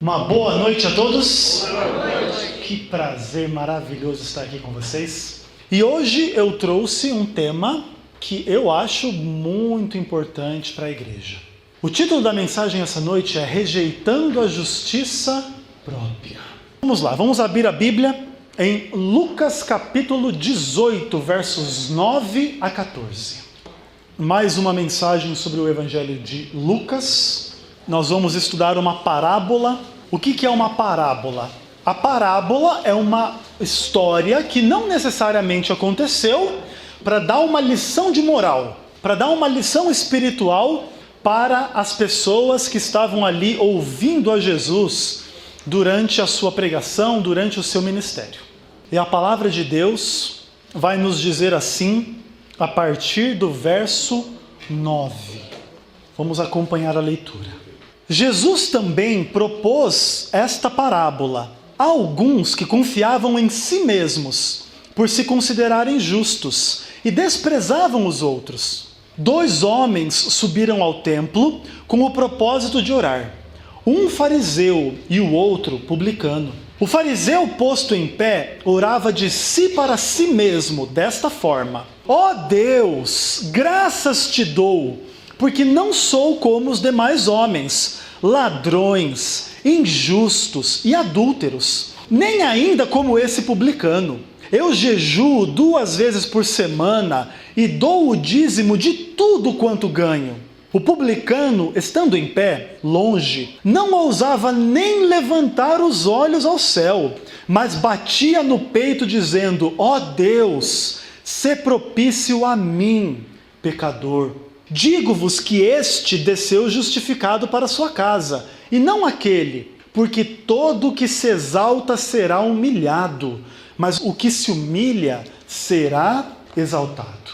Uma boa noite a todos. Boa noite. Que prazer maravilhoso estar aqui com vocês. E hoje eu trouxe um tema que eu acho muito importante para a igreja. O título da mensagem essa noite é Rejeitando a Justiça Própria. Vamos lá, vamos abrir a Bíblia em Lucas capítulo 18, versos 9 a 14. Mais uma mensagem sobre o Evangelho de Lucas. Nós vamos estudar uma parábola. O que é uma parábola? A parábola é uma história que não necessariamente aconteceu para dar uma lição de moral, para dar uma lição espiritual para as pessoas que estavam ali ouvindo a Jesus durante a sua pregação, durante o seu ministério. E a palavra de Deus vai nos dizer assim, a partir do verso 9. Vamos acompanhar a leitura. Jesus também propôs esta parábola a alguns que confiavam em si mesmos, por se considerarem justos, e desprezavam os outros. 2 homens subiram ao templo com o propósito de orar, um fariseu e o outro publicano. O fariseu, posto em pé, orava de si para si mesmo, desta forma: ó Deus, graças te dou, porque não sou como os demais homens, ladrões, injustos e adúlteros, nem ainda como esse publicano. Eu jejuo 2 vezes por semana e dou o dízimo de tudo quanto ganho. O publicano, estando em pé, longe, não ousava nem levantar os olhos ao céu, mas batia no peito dizendo: ó Deus, sê propício a mim, pecador. Digo-vos que este desceu justificado para sua casa, e não aquele, porque todo o que se exalta será humilhado, mas o que se humilha será exaltado.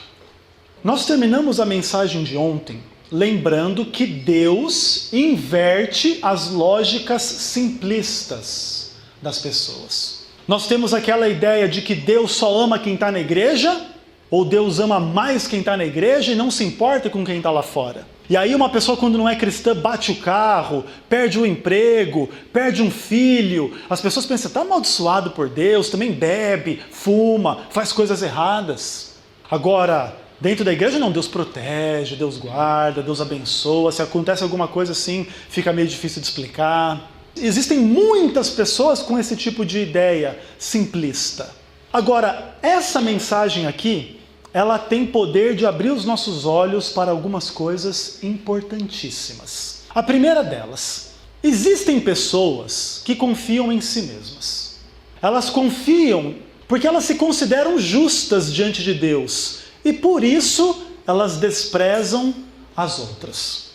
Nós terminamos a mensagem de ontem lembrando que Deus inverte as lógicas simplistas das pessoas. Nós temos aquela ideia de que Deus só ama quem está na igreja, ou Deus ama mais quem está na igreja e não se importa com quem está lá fora. E aí uma pessoa, quando não é cristã, bate o carro, perde o emprego, perde um filho. As pessoas pensam: está amaldiçoado por Deus, também bebe, fuma, faz coisas erradas. Agora, dentro da igreja não, Deus protege, Deus guarda, Deus abençoa. Se acontece alguma coisa assim, fica meio difícil de explicar. Existem muitas pessoas com esse tipo de ideia simplista. Agora, essa mensagem aqui, ela tem poder de abrir os nossos olhos para algumas coisas importantíssimas. A primeira delas: existem pessoas que confiam em si mesmas. Elas confiam porque elas se consideram justas diante de Deus e por isso elas desprezam as outras.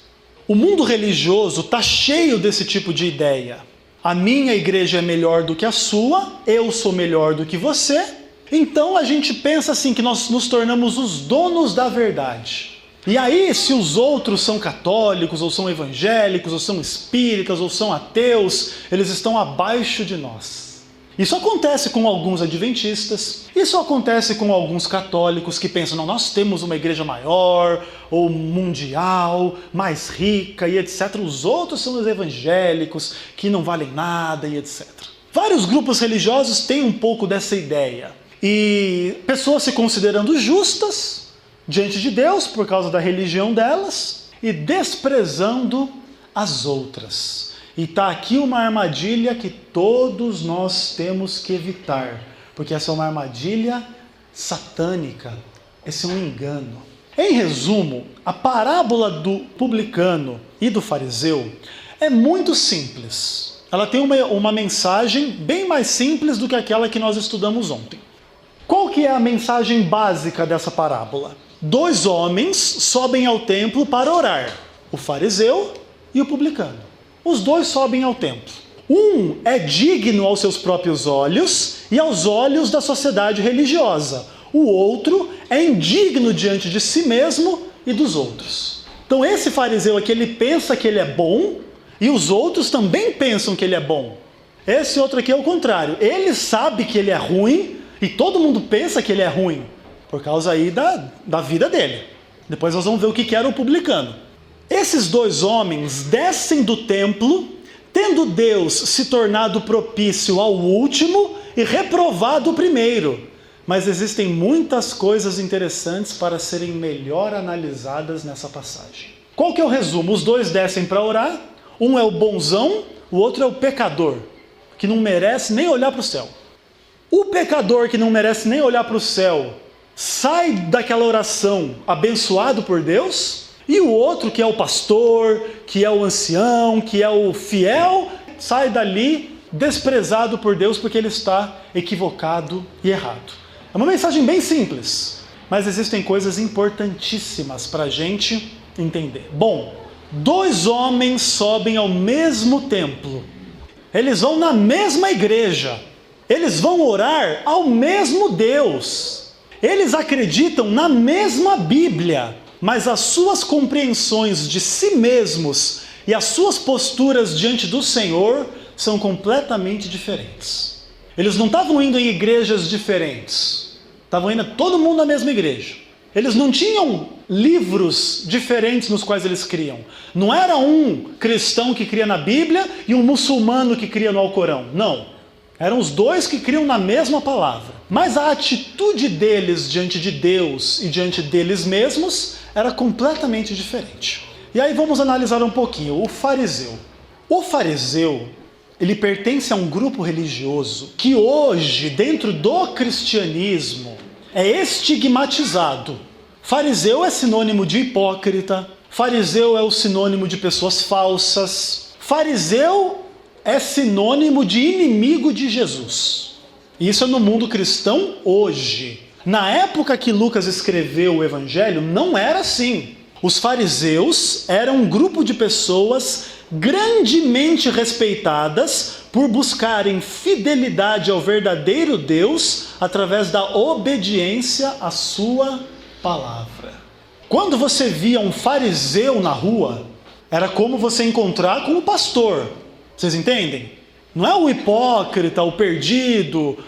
O mundo religioso está cheio desse tipo de ideia. A minha igreja é melhor do que a sua, eu sou melhor do que você. Então a gente pensa assim, que nós nos tornamos os donos da verdade. E aí, se os outros são católicos, ou são evangélicos, ou são espíritas, ou são ateus, eles estão abaixo de nós. Isso acontece com alguns adventistas, isso acontece com alguns católicos que pensam: não, nós temos uma igreja maior, ou mundial, mais rica e etc. Os outros são os evangélicos, que não valem nada e etc. Vários grupos religiosos têm um pouco dessa ideia. E pessoas se considerando justas diante de Deus por causa da religião delas e desprezando as outras. E está aqui uma armadilha que todos nós temos que evitar, porque essa é uma armadilha satânica, esse é um engano. Em resumo, a parábola do publicano e do fariseu é muito simples. Ela tem uma mensagem bem mais simples do que aquela que nós estudamos ontem. Qual que é a mensagem básica dessa parábola? 2 homens sobem ao templo para orar, o fariseu e o publicano. Os 2 sobem ao templo. Um é digno aos seus próprios olhos e aos olhos da sociedade religiosa. O outro é indigno diante de si mesmo e dos outros. Então esse fariseu aqui, ele pensa que ele é bom e os outros também pensam que ele é bom. Esse outro aqui é o contrário. Ele sabe que ele é ruim e todo mundo pensa que ele é ruim, por causa aí da vida dele. Depois nós vamos ver o que era o publicano. Esses 2 homens descem do templo tendo Deus se tornado propício ao último e reprovado o primeiro. Mas existem muitas coisas interessantes para serem melhor analisadas nessa passagem. Qual que é o resumo? Os dois descem para orar, um é o bonzão, o outro é o pecador, que não merece nem olhar para o céu. O pecador que não merece nem olhar para o céu sai daquela oração abençoado por Deus, e o outro, que é o pastor, que é o ancião, que é o fiel, sai dali desprezado por Deus porque ele está equivocado e errado. É uma mensagem bem simples, mas existem coisas importantíssimas para a gente entender. Bom, dois homens sobem ao mesmo templo, eles vão na mesma igreja, eles vão orar ao mesmo Deus, eles acreditam na mesma Bíblia, mas as suas compreensões de si mesmos e as suas posturas diante do Senhor são completamente diferentes. Eles não estavam indo em igrejas diferentes, estavam indo todo mundo na mesma igreja. Eles não tinham livros diferentes nos quais eles criam. Não era um cristão que cria na Bíblia e um muçulmano que cria no Alcorão. Não. Eram os dois que criam na mesma palavra. Mas a atitude deles diante de Deus e diante deles mesmos era completamente diferente. E aí vamos analisar um pouquinho o fariseu. O fariseu, ele pertence a um grupo religioso que hoje, dentro do cristianismo, é estigmatizado. Fariseu é sinônimo de hipócrita, fariseu é o sinônimo de pessoas falsas, fariseu é sinônimo de inimigo de Jesus. Isso é no mundo cristão hoje. Na época que Lucas escreveu o Evangelho, não era assim. Os fariseus eram um grupo de pessoas grandemente respeitadas por buscarem fidelidade ao verdadeiro Deus através da obediência à sua palavra. Quando você via um fariseu na rua, era como você encontrar com o pastor. Vocês entendem? Não é o hipócrita, o perdido,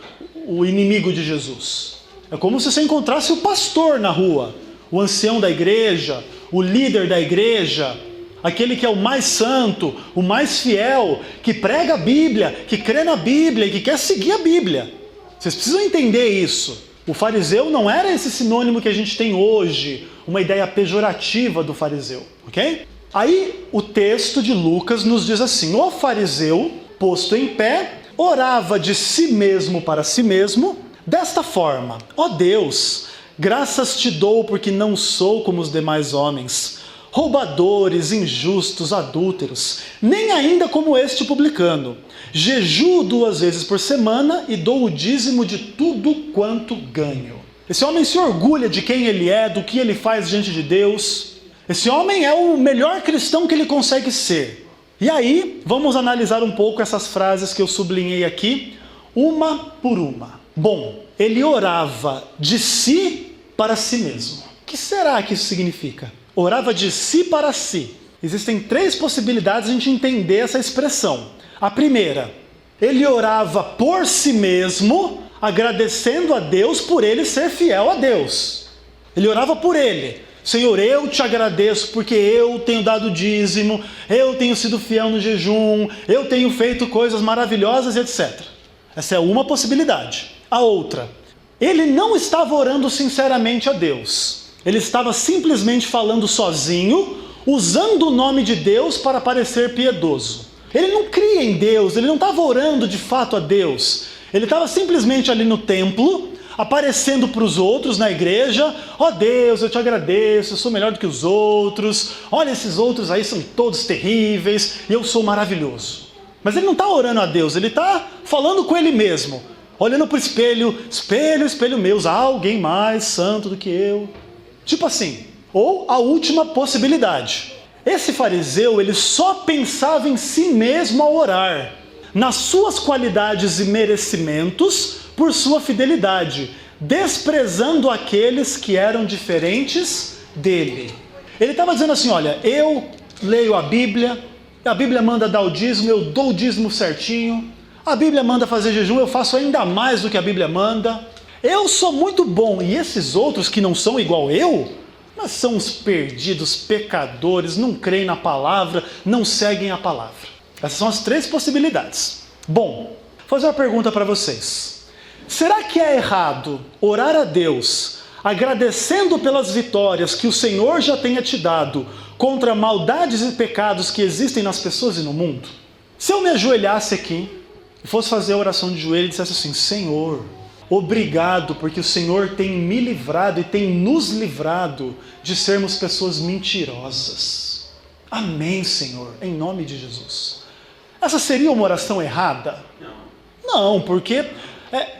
o inimigo de Jesus. É como se você encontrasse o pastor na rua, o ancião da igreja, o líder da igreja, aquele que é o mais santo, o mais fiel, que prega a Bíblia, que crê na Bíblia e que quer seguir a Bíblia. Vocês precisam entender isso. O fariseu não era esse sinônimo que a gente tem hoje, uma ideia pejorativa do fariseu, ok? Aí o texto de Lucas nos diz assim: o fariseu, posto em pé, orava de si mesmo para si mesmo, desta forma: ó Deus, graças te dou porque não sou como os demais homens, roubadores, injustos, adúlteros, nem ainda como este publicano. Jejuo 2 vezes por semana e dou o dízimo de tudo quanto ganho. Esse homem se orgulha de quem ele é, do que ele faz diante de Deus. Esse homem é o melhor cristão que ele consegue ser. E aí, vamos analisar um pouco essas frases que eu sublinhei aqui, uma por uma. Bom, ele orava de si para si mesmo. O que será que isso significa? Orava de si para si. Existem 3 possibilidades de a gente entender essa expressão. A primeira, ele orava por si mesmo, agradecendo a Deus por ele ser fiel a Deus. Ele orava por ele. Senhor, eu te agradeço porque eu tenho dado dízimo, eu tenho sido fiel no jejum, eu tenho feito coisas maravilhosas, etc. Essa é uma possibilidade. A outra, ele não estava orando sinceramente a Deus. Ele estava simplesmente falando sozinho, usando o nome de Deus para parecer piedoso. Ele não cria em Deus, ele não estava orando de fato a Deus. Ele estava simplesmente ali no templo, aparecendo para os outros na igreja: ó Deus, eu te agradeço, eu sou melhor do que os outros, olha, esses outros aí são todos terríveis e eu sou maravilhoso. Mas ele não está orando a Deus, ele está falando com ele mesmo, olhando para o espelho: espelho, espelho meu, há alguém mais santo do que eu. Tipo assim. Ou a última possibilidade: esse fariseu, ele só pensava em si mesmo ao orar, nas suas qualidades e merecimentos por sua fidelidade, desprezando aqueles que eram diferentes dele. Ele estava dizendo assim: olha, eu leio a Bíblia manda dar o dízimo, eu dou o dízimo certinho, a Bíblia manda fazer jejum, eu faço ainda mais do que a Bíblia manda, eu sou muito bom, e esses outros que não são igual eu, mas são os perdidos, pecadores, não creem na palavra, não seguem a palavra. Essas são as 3 possibilidades. Bom, vou fazer uma pergunta para vocês. Será que é errado orar a Deus agradecendo pelas vitórias que o Senhor já tenha te dado contra maldades e pecados que existem nas pessoas e no mundo? Se eu me ajoelhasse aqui e fosse fazer a oração de joelho e dissesse assim: Senhor, obrigado porque o Senhor tem me livrado e tem nos livrado de sermos pessoas mentirosas. Amém, Senhor, em nome de Jesus. Essa seria uma oração errada? Não, porque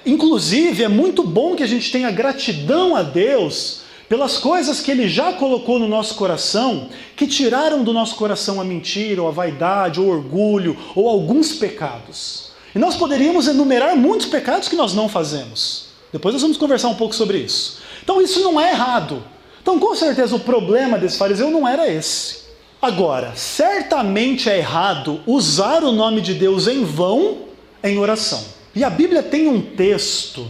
inclusive é muito bom que a gente tenha gratidão a Deus pelas coisas que Ele já colocou no nosso coração, que tiraram do nosso coração a mentira, ou a vaidade, ou o orgulho, ou alguns pecados. E nós poderíamos enumerar muitos pecados que nós não fazemos. Depois nós vamos conversar um pouco sobre isso. Então isso não é errado. Então com certeza o problema desse fariseu não era esse. Agora, certamente é errado usar o nome de Deus em vão em oração. E a Bíblia tem um texto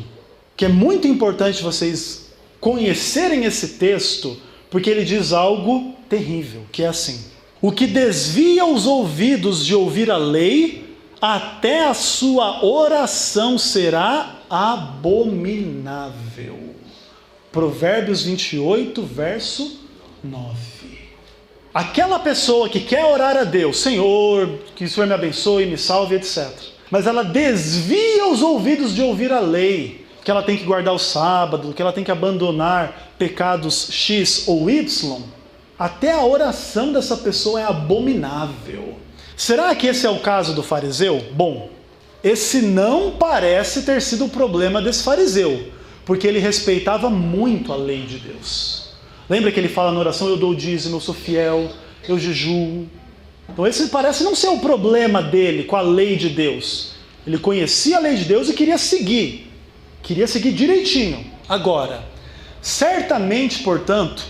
que é muito importante vocês conhecerem esse texto, porque ele diz algo terrível, que é assim: o que desvia os ouvidos de ouvir a lei, até a sua oração será abominável. Provérbios 28, verso 9. Aquela pessoa que quer orar a Deus, Senhor, que o Senhor me abençoe, me salve, etc. Mas ela desvia os ouvidos de ouvir a lei, que ela tem que guardar o sábado, que ela tem que abandonar pecados X ou Y, até a oração dessa pessoa é abominável. Será que esse é o caso do fariseu? Bom, esse não parece ter sido o problema desse fariseu, porque ele respeitava muito a lei de Deus. Lembra que ele fala na oração: eu dou o dízimo, eu sou fiel, eu jejuo. Então esse parece não ser o problema dele com a lei de Deus. Ele conhecia a lei de Deus e queria seguir direitinho. Agora, certamente, portanto,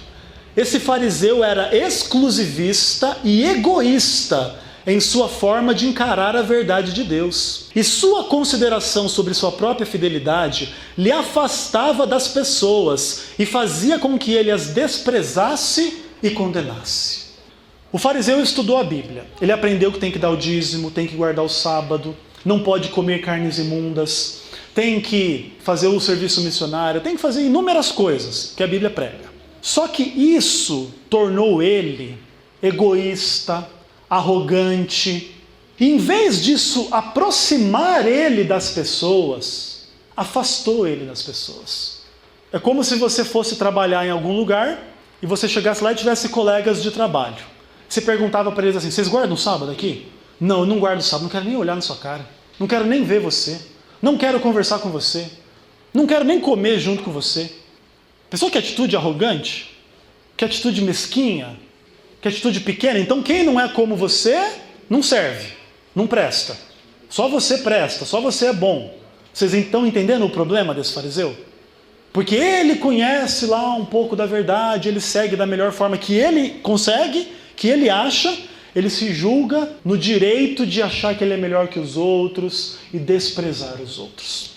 esse fariseu era exclusivista e egoísta em sua forma de encarar a verdade de Deus. E sua consideração sobre sua própria fidelidade lhe afastava das pessoas e fazia com que ele as desprezasse e condenasse. O fariseu estudou a Bíblia. Ele aprendeu que tem que dar o dízimo, tem que guardar o sábado, não pode comer carnes imundas, tem que fazer o serviço missionário, tem que fazer inúmeras coisas que a Bíblia prega. Só que isso tornou ele egoísta, arrogante. E em vez disso aproximar ele das pessoas, afastou ele das pessoas. É como se você fosse trabalhar em algum lugar e você chegasse lá e tivesse colegas de trabalho. Você perguntava para eles assim: vocês guardam o sábado aqui? Não, eu não guardo o sábado, não quero nem olhar na sua cara, não quero nem ver você, não quero conversar com você, não quero nem comer junto com você. Pessoa que atitude arrogante, que atitude mesquinha, que atitude pequena. Então quem não é como você, não serve, não presta. Só você presta, só você é bom. Vocês estão entendendo o problema desse fariseu? Porque ele conhece lá um pouco da verdade, ele segue da melhor forma que ele consegue, que ele acha, ele se julga no direito de achar que ele é melhor que os outros e desprezar os outros.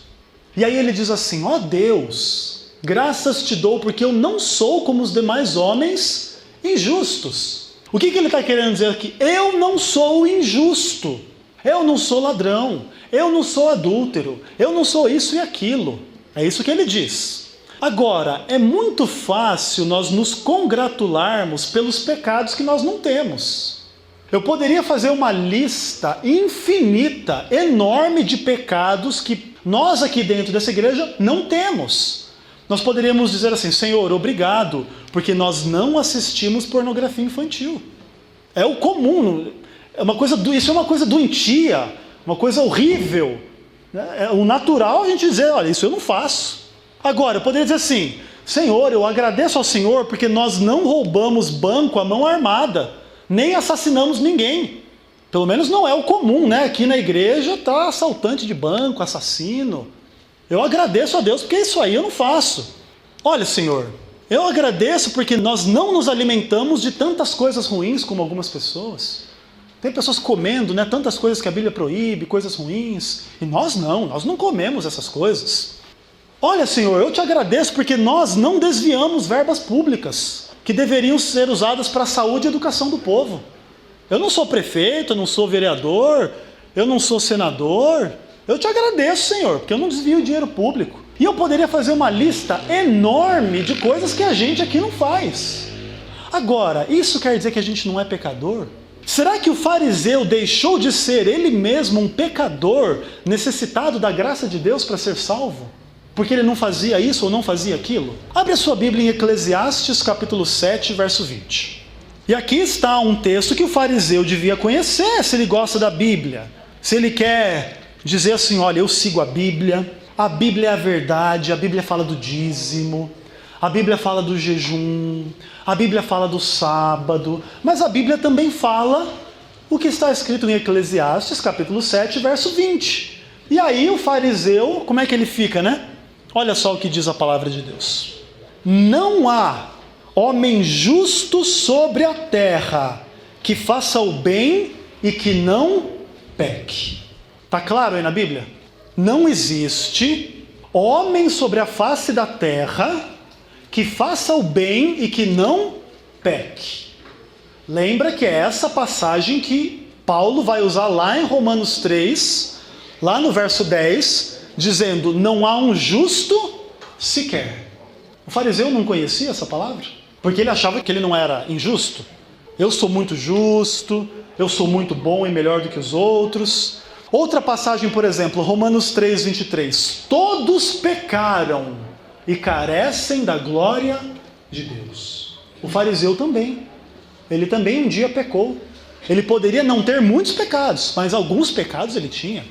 E aí ele diz assim: ó Deus, graças te dou porque eu não sou como os demais homens injustos. O que ele está querendo dizer aqui? Eu não sou injusto, eu não sou ladrão, eu não sou adúltero, eu não sou isso e aquilo. É isso que ele diz. Agora, é muito fácil nós nos congratularmos pelos pecados que nós não temos. Eu poderia fazer uma lista infinita, enorme de pecados que nós aqui dentro dessa igreja não temos. Nós poderíamos dizer assim: Senhor, obrigado, porque nós não assistimos pornografia infantil. É o comum, isso é uma coisa doentia, uma coisa horrível. É o natural a gente dizer: olha, isso eu não faço. Agora, eu poderia dizer assim: Senhor, eu agradeço ao Senhor porque nós não roubamos banco à mão armada, nem assassinamos ninguém. Pelo menos não é o comum, né? Aqui na igreja está assaltante de banco, assassino. Eu agradeço a Deus porque isso aí eu não faço. Olha, Senhor, eu agradeço porque nós não nos alimentamos de tantas coisas ruins como algumas pessoas. Tem pessoas comendo, né, tantas coisas que a Bíblia proíbe, coisas ruins, e nós não comemos essas coisas. Olha, Senhor, eu te agradeço porque nós não desviamos verbas públicas que deveriam ser usadas para a saúde e educação do povo. Eu não sou prefeito, eu não sou vereador, eu não sou senador. Eu te agradeço, Senhor, porque eu não desvio dinheiro público. E eu poderia fazer uma lista enorme de coisas que a gente aqui não faz. Agora, isso quer dizer que a gente não é pecador? Será que o fariseu deixou de ser ele mesmo um pecador, necessitado da graça de Deus para ser salvo? Porque ele não fazia isso ou não fazia aquilo? Abre a sua Bíblia em Eclesiastes capítulo 7, verso 20. E aqui está um texto que o fariseu devia conhecer, se ele gosta da Bíblia. Se ele quer dizer assim, olha, eu sigo a Bíblia é a verdade, a Bíblia fala do dízimo, a Bíblia fala do jejum, a Bíblia fala do sábado, mas a Bíblia também fala o que está escrito em Eclesiastes, capítulo 7, verso 20. E aí o fariseu, como é que ele fica, né? Olha só o que diz a palavra de Deus. Não há homem justo sobre a terra que faça o bem e que não peque. Está claro aí na Bíblia? Não existe homem sobre a face da terra que faça o bem e que não peque. Lembra que é essa passagem que Paulo vai usar lá em Romanos 3, lá no verso 10, dizendo, não há um justo sequer. O fariseu não conhecia essa palavra, porque ele achava que ele não era injusto. Eu sou muito justo, eu sou muito bom e melhor do que os outros. Outra passagem, por exemplo, Romanos 3, 23. Todos pecaram e carecem da glória de Deus. O fariseu também. Ele também um dia pecou. Ele poderia não ter muitos pecados, mas alguns pecados ele tinha.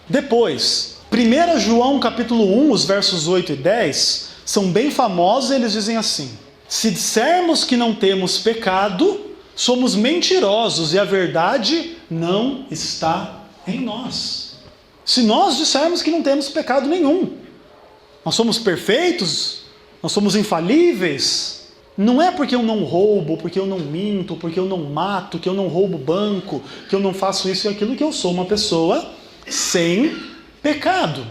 Depois, 1 João capítulo 1, os versos 8 e 10, são bem famosos e eles dizem assim. Se dissermos que não temos pecado, somos mentirosos e a verdade não está em nós. Se nós dissermos que não temos pecado nenhum, nós somos perfeitos, nós somos infalíveis, não é porque eu não roubo, porque eu não minto, porque eu não mato, que eu não roubo banco, que eu não faço isso e aquilo, que eu sou uma pessoa sem pecado.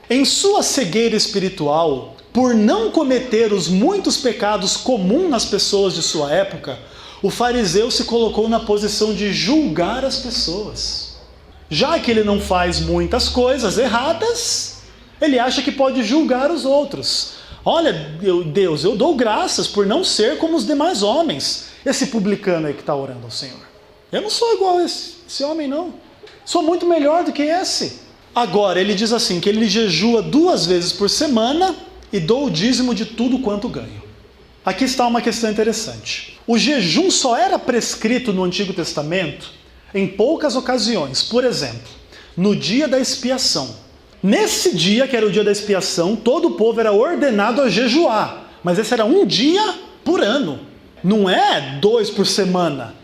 Em sua cegueira espiritual, por não cometer os muitos pecados comuns nas pessoas de sua época, o fariseu se colocou na posição de julgar as pessoas. Já que ele não faz muitas coisas erradas, ele acha que pode julgar os outros. Olha, Deus, eu dou graças por não ser como os demais homens. Esse publicano aí que está orando ao Senhor. Eu não sou igual a esse homem, não. Sou muito melhor do que esse. Agora, ele diz assim, que ele jejua 2 vezes por semana e dou o dízimo de tudo quanto ganho. Aqui está uma questão interessante. O jejum só era prescrito no Antigo Testamento em poucas ocasiões. Por exemplo, no dia da expiação. Nesse dia, que era o dia da expiação, todo o povo era ordenado a jejuar. Mas esse era um dia por ano. Não é 2 por semana.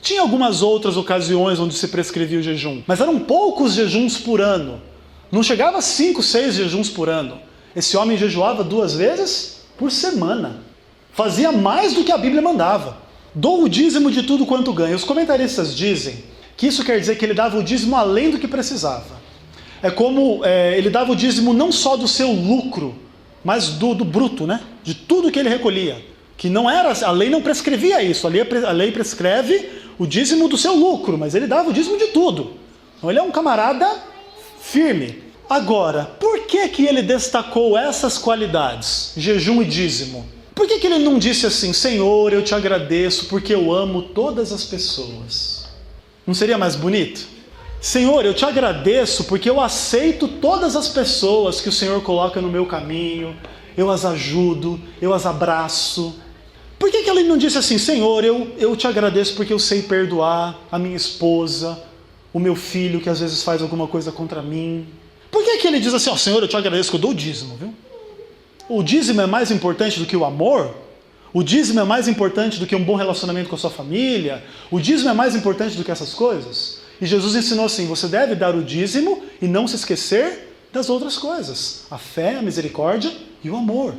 Tinha algumas outras ocasiões onde se prescrevia o jejum. Mas eram poucos jejuns por ano. Não chegava a 5, 6 jejuns por ano. Esse homem jejuava 2 vezes por semana. Fazia mais do que a Bíblia mandava. Dou o dízimo de tudo quanto ganha. Os comentaristas dizem que isso quer dizer que ele dava o dízimo além do que precisava. É como ele dava o dízimo não só do seu lucro, mas do bruto, né? De tudo que ele recolhia. Que não era, a lei não prescrevia isso. A lei prescreve o dízimo do seu lucro, mas ele dava o dízimo de tudo. Então ele é um camarada firme. Agora, por que ele destacou essas qualidades, jejum e dízimo? Por que ele não disse assim, Senhor, eu te agradeço porque eu amo todas as pessoas? Não seria mais bonito? Senhor, eu te agradeço porque eu aceito todas as pessoas que o Senhor coloca no meu caminho, eu as ajudo, eu as abraço. Por que ele não disse assim, Senhor, eu te agradeço porque eu sei perdoar a minha esposa, o meu filho que às vezes faz alguma coisa contra mim? Por que ele diz assim, Senhor, eu te agradeço que eu dou o dízimo, viu? O dízimo é mais importante do que o amor? O dízimo é mais importante do que um bom relacionamento com a sua família? O dízimo é mais importante do que essas coisas? E Jesus ensinou assim, você deve dar o dízimo e não se esquecer das outras coisas. A fé, a misericórdia e o amor.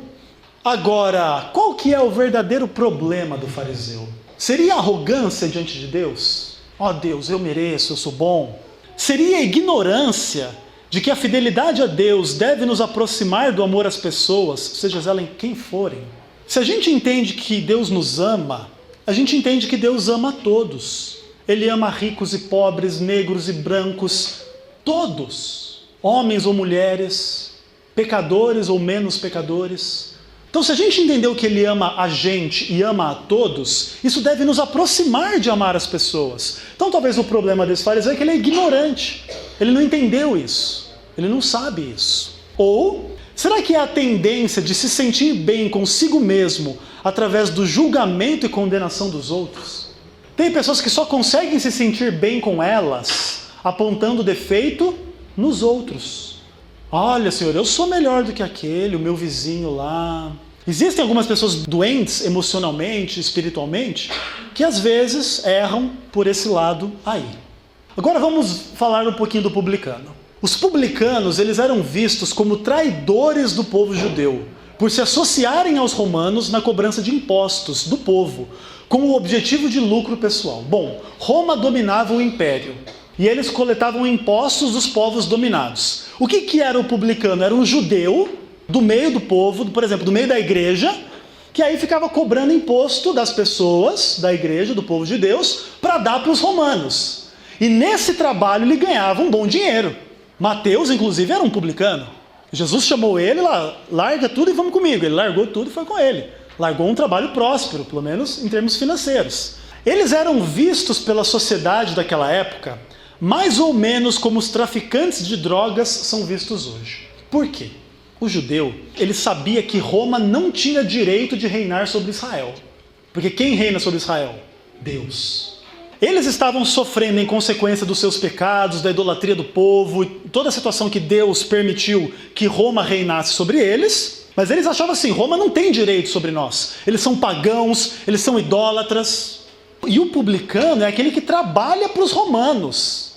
Agora, qual que é o verdadeiro problema do fariseu? Seria arrogância diante de Deus? Deus, eu mereço, eu sou bom. Seria a ignorância de que a fidelidade a Deus deve nos aproximar do amor às pessoas, seja elas quem forem. Se a gente entende que Deus nos ama, a gente entende que Deus ama a todos. Ele ama ricos e pobres, negros e brancos, todos, homens ou mulheres, pecadores ou menos pecadores. Então, se a gente entendeu que ele ama a gente e ama a todos, isso deve nos aproximar de amar as pessoas. Então, talvez o problema desse fariseu é que ele é ignorante. Ele não entendeu isso. Ele não sabe isso. Ou, será que é a tendência de se sentir bem consigo mesmo através do julgamento e condenação dos outros? Tem pessoas que só conseguem se sentir bem com elas apontando defeito nos outros. Olha, Senhor, eu sou melhor do que aquele, o meu vizinho lá. Existem algumas pessoas doentes emocionalmente, espiritualmente, que às vezes erram por esse lado aí. Agora vamos falar um pouquinho do publicano. Os publicanos, eles eram vistos como traidores do povo judeu, por se associarem aos romanos na cobrança de impostos do povo, com o objetivo de lucro pessoal. Bom, Roma dominava o império. E eles coletavam impostos dos povos dominados. O que era o publicano? Era um judeu do meio do povo, por exemplo, do meio da igreja, que aí ficava cobrando imposto das pessoas da igreja, do povo de Deus, para dar para os romanos. E nesse trabalho ele ganhava um bom dinheiro. Mateus, inclusive, era um publicano. Jesus chamou ele lá, larga tudo e vamos comigo. Ele largou tudo e foi com ele. Largou um trabalho próspero, pelo menos em termos financeiros. Eles eram vistos pela sociedade daquela época mais ou menos como os traficantes de drogas são vistos hoje. Por quê? O judeu, ele sabia que Roma não tinha direito de reinar sobre Israel. Porque quem reina sobre Israel? Deus. Eles estavam sofrendo em consequência dos seus pecados, da idolatria do povo, toda a situação que Deus permitiu que Roma reinasse sobre eles, mas eles achavam assim, Roma não tem direito sobre nós. Eles são pagãos, eles são idólatras. E o publicano é aquele que trabalha para os romanos,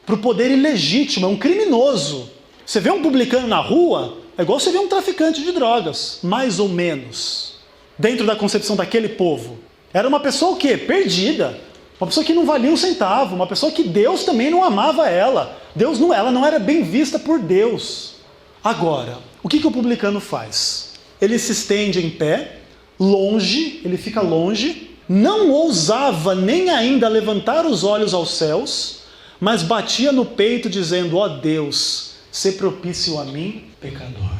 para o poder ilegítimo, é um criminoso. Você vê um publicano na rua, é igual você vê um traficante de drogas, mais ou menos, dentro da concepção daquele povo. Era uma pessoa o quê? Perdida. Uma pessoa que não valia um centavo, uma pessoa que Deus também não amava ela. Ela não era bem vista por Deus. Agora, o que o publicano faz? Ele se estende em pé, longe, ele fica longe, não ousava nem ainda levantar os olhos aos céus, mas batia no peito dizendo, ó Deus, sê propício a mim, pecador.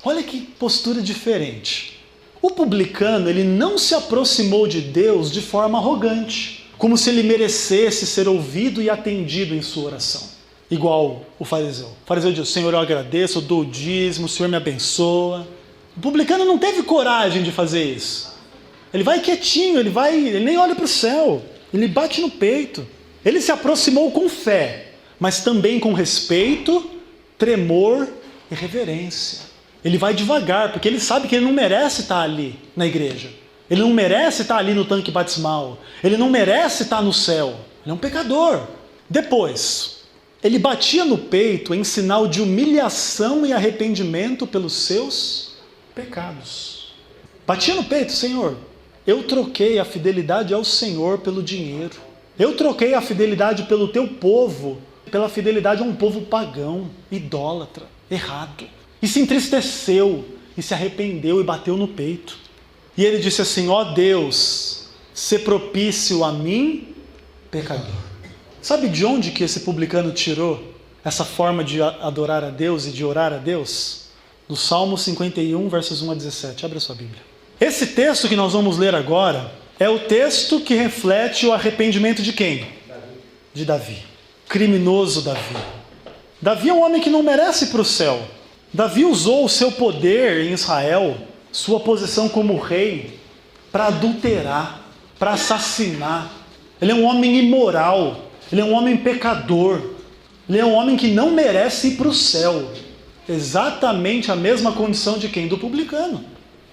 Olha que postura diferente. O publicano, ele não se aproximou de Deus de forma arrogante, como se ele merecesse ser ouvido e atendido em sua oração. Igual o fariseu. O fariseu diz, Senhor, eu agradeço, eu dou o dízimo, o Senhor me abençoa. O publicano não teve coragem de fazer isso. Ele vai quietinho, ele nem olha para o céu, ele bate no peito. Ele se aproximou com fé, mas também com respeito, tremor e reverência. Ele vai devagar, porque ele sabe que ele não merece estar ali na igreja. Ele não merece estar ali no tanque batismal. Ele não merece estar no céu. Ele é um pecador. Depois, ele batia no peito em sinal de humilhação e arrependimento pelos seus pecados. Batia no peito, Senhor, eu troquei a fidelidade ao Senhor pelo dinheiro. Eu troquei a fidelidade pelo teu povo, pela fidelidade a um povo pagão, idólatra, errado. E se entristeceu, e se arrependeu e bateu no peito. E ele disse assim, ó Deus, sê propício a mim, pecador. Sabe de onde que esse publicano tirou essa forma de adorar a Deus e de orar a Deus? Do Salmo 51, versos 1 a 17. Abre a sua Bíblia. Esse texto que nós vamos ler agora é o texto que reflete o arrependimento de quem? De Davi. Criminoso Davi. Davi é um homem que não merece ir para o céu. Davi usou o seu poder em Israel, sua posição como rei, para adulterar, para assassinar. Ele é um homem imoral, ele é um homem pecador, ele é um homem que não merece ir para o céu. Exatamente a mesma condição de quem? Do publicano.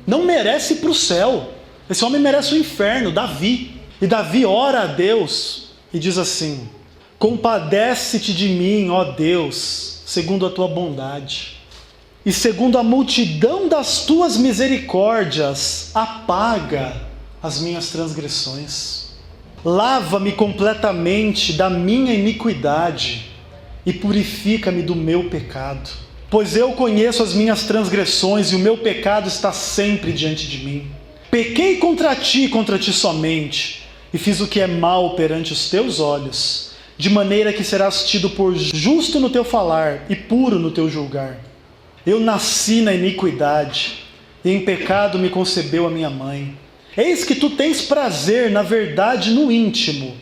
Não merece ir para o céu. Esse homem merece o inferno, Davi. E Davi ora a Deus e diz assim, compadece-te de mim, ó Deus, segundo a tua bondade. E segundo a multidão das tuas misericórdias, apaga as minhas transgressões. Lava-me completamente da minha iniquidade e purifica-me do meu pecado. Pois eu conheço as minhas transgressões e o meu pecado está sempre diante de mim. Pequei contra ti somente, e fiz o que é mal perante os teus olhos, de maneira que serás tido por justo no teu falar e puro no teu julgar. Eu nasci na iniquidade, e em pecado me concebeu a minha mãe. Eis que tu tens prazer na verdade no íntimo,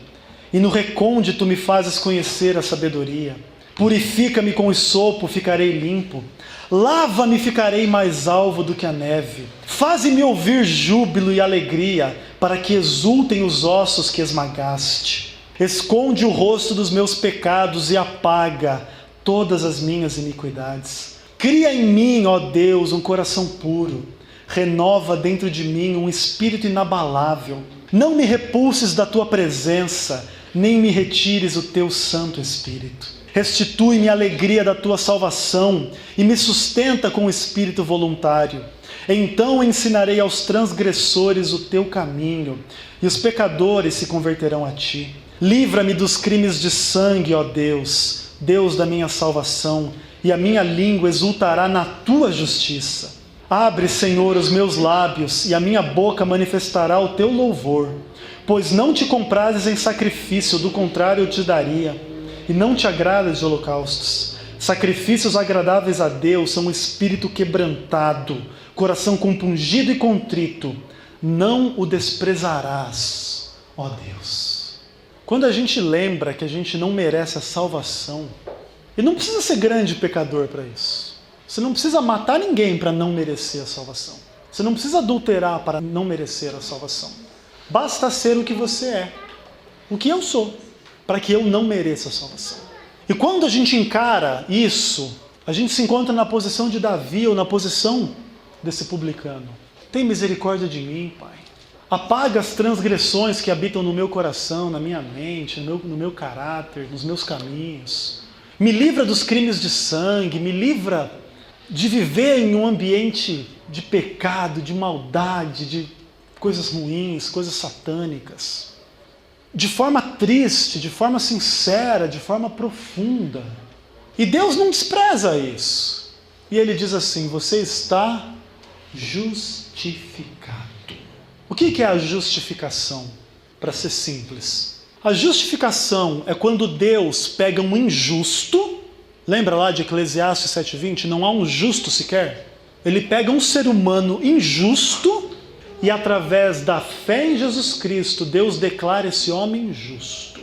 e no recôndito me fazes conhecer a sabedoria. Purifica-me com esopo, ficarei limpo. Lava-me, ficarei mais alvo do que a neve. Faze-me ouvir júbilo e alegria, para que exultem os ossos que esmagaste. Esconde o rosto dos meus pecados e apaga todas as minhas iniquidades. Cria em mim, ó Deus, um coração puro. Renova dentro de mim um espírito inabalável. Não me repulses da tua presença, nem me retires o teu Santo Espírito. Restitui-me a alegria da tua salvação e me sustenta com o espírito voluntário. Então ensinarei aos transgressores o teu caminho, e os pecadores se converterão a ti. Livra-me dos crimes de sangue, ó Deus, Deus da minha salvação, e a minha língua exultará na tua justiça. Abre, Senhor, os meus lábios, e a minha boca manifestará o teu louvor. Pois não te comprases em sacrifício, do contrário eu te daria. E não te agradas de holocaustos. Sacrifícios agradáveis a Deus são um espírito quebrantado, coração compungido e contrito. Não o desprezarás, ó Deus. Quando a gente lembra que a gente não merece a salvação, e não precisa ser grande pecador para isso. Você não precisa matar ninguém para não merecer a salvação. Você não precisa adulterar para não merecer a salvação. Basta ser o que você é, o que eu sou, para que eu não mereça a salvação. E quando a gente encara isso, a gente se encontra na posição de Davi ou na posição desse publicano. Tem misericórdia de mim, Pai. Apaga as transgressões que habitam no meu coração, na minha mente, no meu caráter, nos meus caminhos. Me livra dos crimes de sangue, me livra de viver em um ambiente de pecado, de maldade, de coisas ruins, coisas satânicas. De forma triste, de forma sincera, de forma profunda. E Deus não despreza isso. E Ele diz assim: você está justificado. O que é a justificação? Para ser simples. A justificação é quando Deus pega um injusto. Lembra lá de Eclesiastes 7:20? Não há um justo sequer. Ele pega um ser humano injusto e através da fé em Jesus Cristo, Deus declara esse homem justo.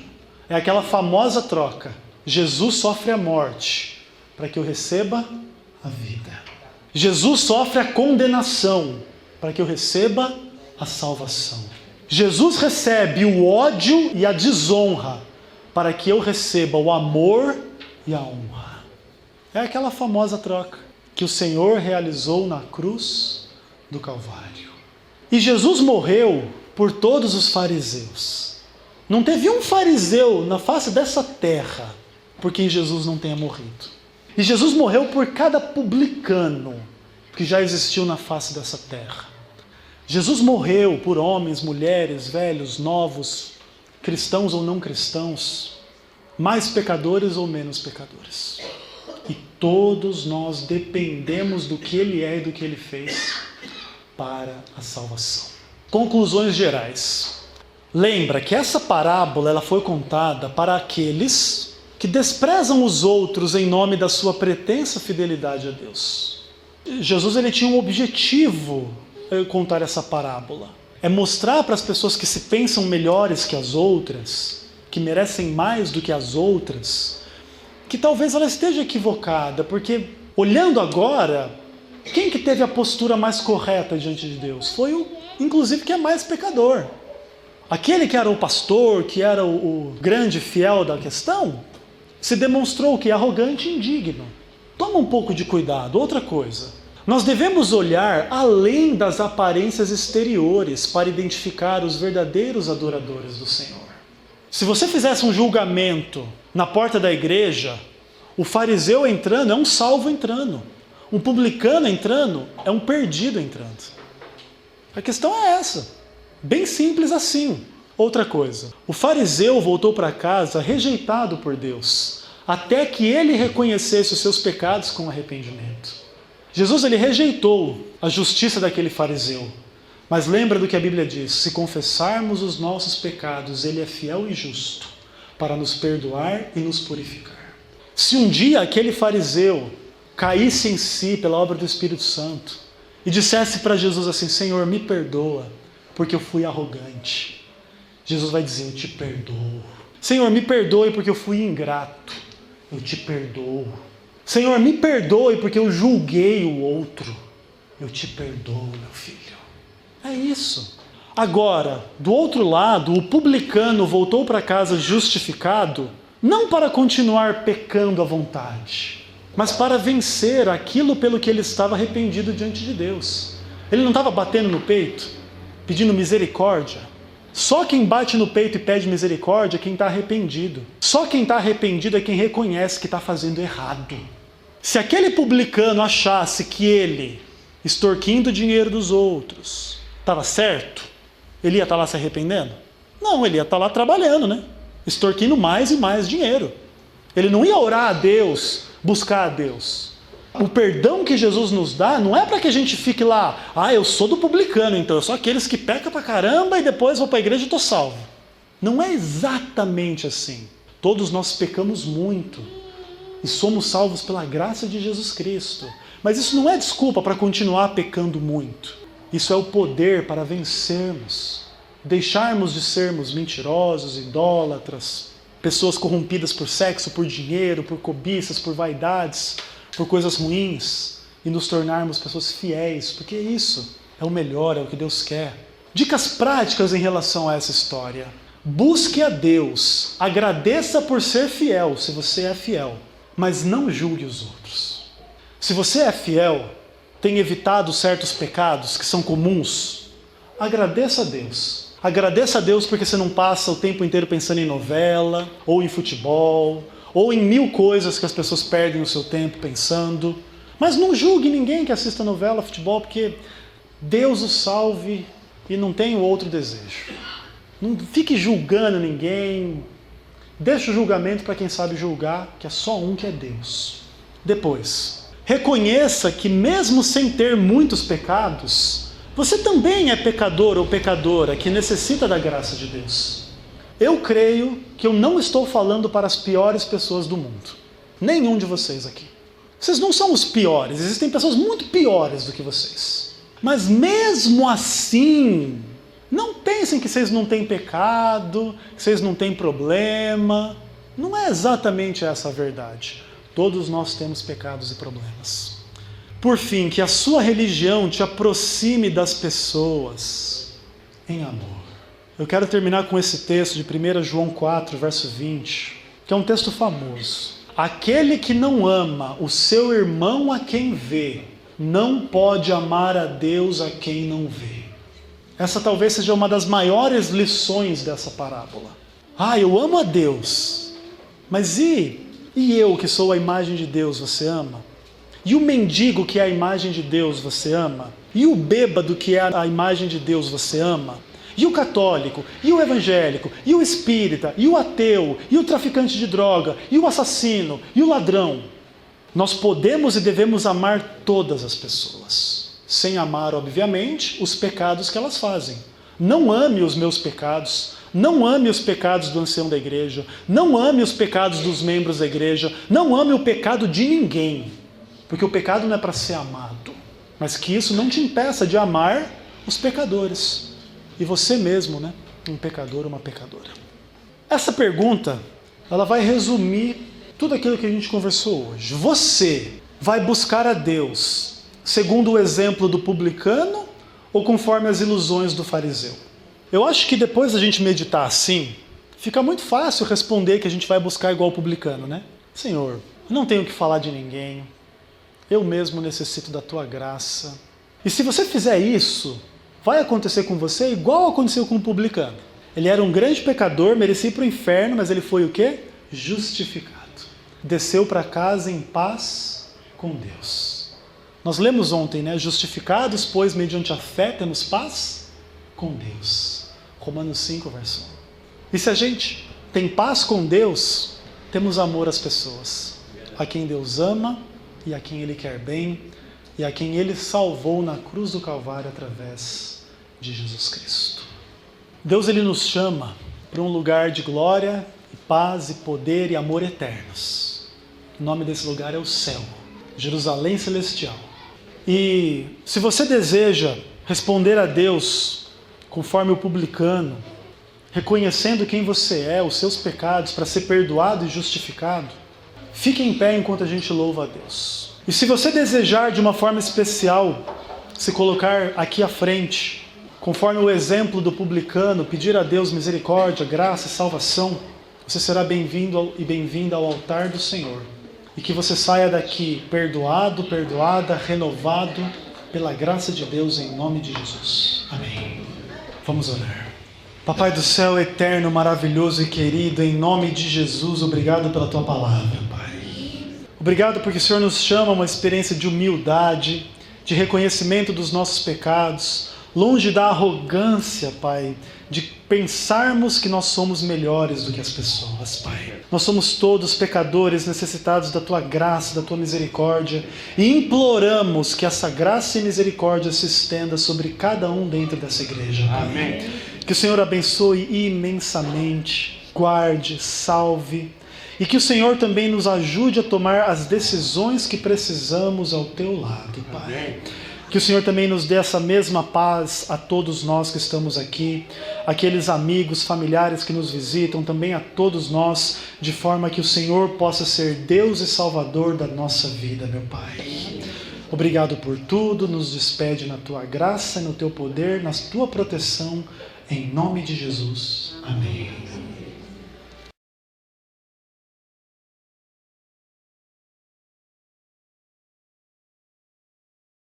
É aquela famosa troca. Jesus sofre a morte para que eu receba a vida. Jesus sofre a condenação para que eu receba a salvação. Jesus recebe o ódio e a desonra para que eu receba o amor e a honra. É aquela famosa troca que o Senhor realizou na cruz do Calvário. E Jesus morreu por todos os fariseus. Não teve um fariseu na face dessa terra por quem Jesus não tenha morrido. E Jesus morreu por cada publicano que já existiu na face dessa terra. Jesus morreu por homens, mulheres, velhos, novos, cristãos ou não cristãos, mais pecadores ou menos pecadores. E todos nós dependemos do que Ele é e do que Ele fez para a salvação. Conclusões gerais. Lembra que essa parábola ela foi contada para aqueles que desprezam os outros em nome da sua pretensa fidelidade a Deus. Jesus ele tinha um objetivo ao contar essa parábola. É mostrar para as pessoas que se pensam melhores que as outras, que merecem mais do que as outras, que talvez ela esteja equivocada, porque olhando agora, quem que teve a postura mais correta diante de Deus? Foi o, inclusive, que é mais pecador. Aquele que era o pastor, que era o grande fiel da questão, se demonstrou que é arrogante e indigno. Toma um pouco de cuidado. Outra coisa, nós devemos olhar além das aparências exteriores para identificar os verdadeiros adoradores do Senhor. Se você fizesse um julgamento na porta da igreja, o fariseu entrando é um salvo entrando. Um publicano entrando é um perdido entrando. A questão é essa. Bem simples assim. Outra coisa. O fariseu voltou para casa rejeitado por Deus, até que ele reconhecesse os seus pecados com arrependimento. Jesus ele rejeitou a justiça daquele fariseu, Mas lembra do que a Bíblia diz: se confessarmos os nossos pecados, Ele é fiel e justo para nos perdoar e nos purificar. Se um dia aquele fariseu caísse em si pela obra do Espírito Santo e dissesse para Jesus assim: Senhor, me perdoa, porque eu fui arrogante. Jesus vai dizer: eu te perdoo. Senhor, me perdoe porque eu fui ingrato. Eu te perdoo. Senhor, me perdoe porque eu julguei o outro. Eu te perdoo, meu filho. É isso. Agora, do outro lado, o publicano voltou para casa justificado, não para continuar pecando à vontade, mas para vencer aquilo pelo que ele estava arrependido diante de Deus. Ele não estava batendo no peito, pedindo misericórdia. Só quem bate no peito e pede misericórdia é quem está arrependido. Só quem está arrependido é quem reconhece que está fazendo errado. Se aquele publicano achasse que ele, extorquindo o dinheiro dos outros, estava certo, ele ia estar lá se arrependendo? Não, ele ia estar lá trabalhando, né? Extorquindo mais e mais dinheiro. Ele não ia orar a Deus, buscar a Deus. O perdão que Jesus nos dá não é para que a gente fique lá: eu sou do publicano, então eu sou aqueles que pecam pra caramba e depois vou para a igreja e estou salvo. Não é exatamente assim. Todos nós pecamos muito e somos salvos pela graça de Jesus Cristo. Mas isso não é desculpa para continuar pecando muito. Isso é o poder para vencermos, deixarmos de sermos mentirosos, idólatras, pessoas corrompidas por sexo, por dinheiro, por cobiças, por vaidades, por coisas ruins, e nos tornarmos pessoas fiéis, porque isso é o melhor, é o que Deus quer. Dicas práticas em relação a essa história: busque a Deus, agradeça por ser fiel, se você é fiel, mas não julgue os outros. Se você é fiel, tem evitado certos pecados que são comuns, agradeça a Deus. Agradeça a Deus porque você não passa o tempo inteiro pensando em novela, ou em futebol, ou em 1000 coisas que as pessoas perdem o seu tempo pensando. Mas não julgue ninguém que assista novela, futebol, porque Deus o salve e não tem outro desejo. Não fique julgando ninguém. Deixa o julgamento para quem sabe julgar, que é só um, que é Deus. Depois, reconheça que mesmo sem ter muitos pecados, você também é pecador ou pecadora que necessita da graça de Deus. Eu creio que eu não estou falando para as piores pessoas do mundo. Nenhum de vocês aqui. Vocês não são os piores, existem pessoas muito piores do que vocês. Mas mesmo assim, não pensem que vocês não têm pecado, que vocês não têm problema. Não é exatamente essa a verdade. Todos nós temos pecados e problemas. Por fim, que a sua religião te aproxime das pessoas em amor. Eu quero terminar com esse texto de 1 João 4, verso 20, que é um texto famoso. Aquele que não ama o seu irmão a quem vê, não pode amar a Deus a quem não vê. Essa talvez seja uma das maiores lições dessa parábola. Eu amo a Deus, mas e eu que sou a imagem de Deus, você ama? E o mendigo que é a imagem de Deus, você ama? E o bêbado que é a imagem de Deus, você ama? E o católico, e o evangélico, e o espírita, e o ateu, e o traficante de droga, e o assassino, e o ladrão. Nós podemos e devemos amar todas as pessoas, sem amar, obviamente, os pecados que elas fazem. Não ame os meus pecados, não ame os pecados do ancião da igreja, não ame os pecados dos membros da igreja, não ame o pecado de ninguém, porque o pecado não é para ser amado, mas que isso não te impeça de amar os pecadores. E você mesmo, né? Um pecador, uma pecadora. Essa pergunta, ela vai resumir tudo aquilo que a gente conversou hoje. Você vai buscar a Deus segundo o exemplo do publicano ou conforme as ilusões do fariseu? Eu acho que depois da gente meditar assim, fica muito fácil responder que a gente vai buscar igual o publicano, né? Senhor, eu não tenho o que falar de ninguém. Eu mesmo necessito da tua graça. E se você fizer isso, vai acontecer com você igual aconteceu com o publicano. Ele era um grande pecador, merecia ir para o inferno, mas ele foi o quê? Justificado. Desceu para casa em paz com Deus. Nós lemos ontem, né? Justificados, pois, mediante a fé, temos paz com Deus. Romanos 5, verso 1. E se a gente tem paz com Deus, temos amor às pessoas, a quem Deus ama e a quem Ele quer bem, e a quem Ele salvou na cruz do Calvário através de Jesus Cristo. Deus, Ele nos chama para um lugar de glória, paz e poder e amor eternos. O nome desse lugar é o céu, Jerusalém Celestial. E se você deseja responder a Deus conforme o publicano, reconhecendo quem você é, os seus pecados, para ser perdoado e justificado, fique em pé enquanto a gente louva a Deus. E se você desejar de uma forma especial se colocar aqui à frente, conforme o exemplo do publicano, pedir a Deus misericórdia, graça e salvação, você será bem-vindo e bem-vinda ao altar do Senhor. E que você saia daqui perdoado, perdoada, renovado pela graça de Deus em nome de Jesus. Amém. Vamos orar. Papai do céu, eterno, maravilhoso e querido, em nome de Jesus, obrigado pela Tua palavra, Pai. Obrigado porque o Senhor nos chama a uma experiência de humildade, de reconhecimento dos nossos pecados, longe da arrogância, Pai, de pensarmos que nós somos melhores do que as pessoas, Pai. Nós somos todos pecadores necessitados da Tua graça, da Tua misericórdia, e imploramos que essa graça e misericórdia se estenda sobre cada um dentro dessa igreja, Pai. Amém. Que o Senhor abençoe imensamente, guarde, salve, e que o Senhor também nos ajude a tomar as decisões que precisamos ao Teu lado, Pai. Amém. Que o Senhor também nos dê essa mesma paz a todos nós que estamos aqui, aqueles amigos, familiares que nos visitam, também a todos nós, de forma que o Senhor possa ser Deus e Salvador da nossa vida, meu Pai. Obrigado por tudo, nos despede na Tua graça, no Teu poder, na Tua proteção, em nome de Jesus. Amém.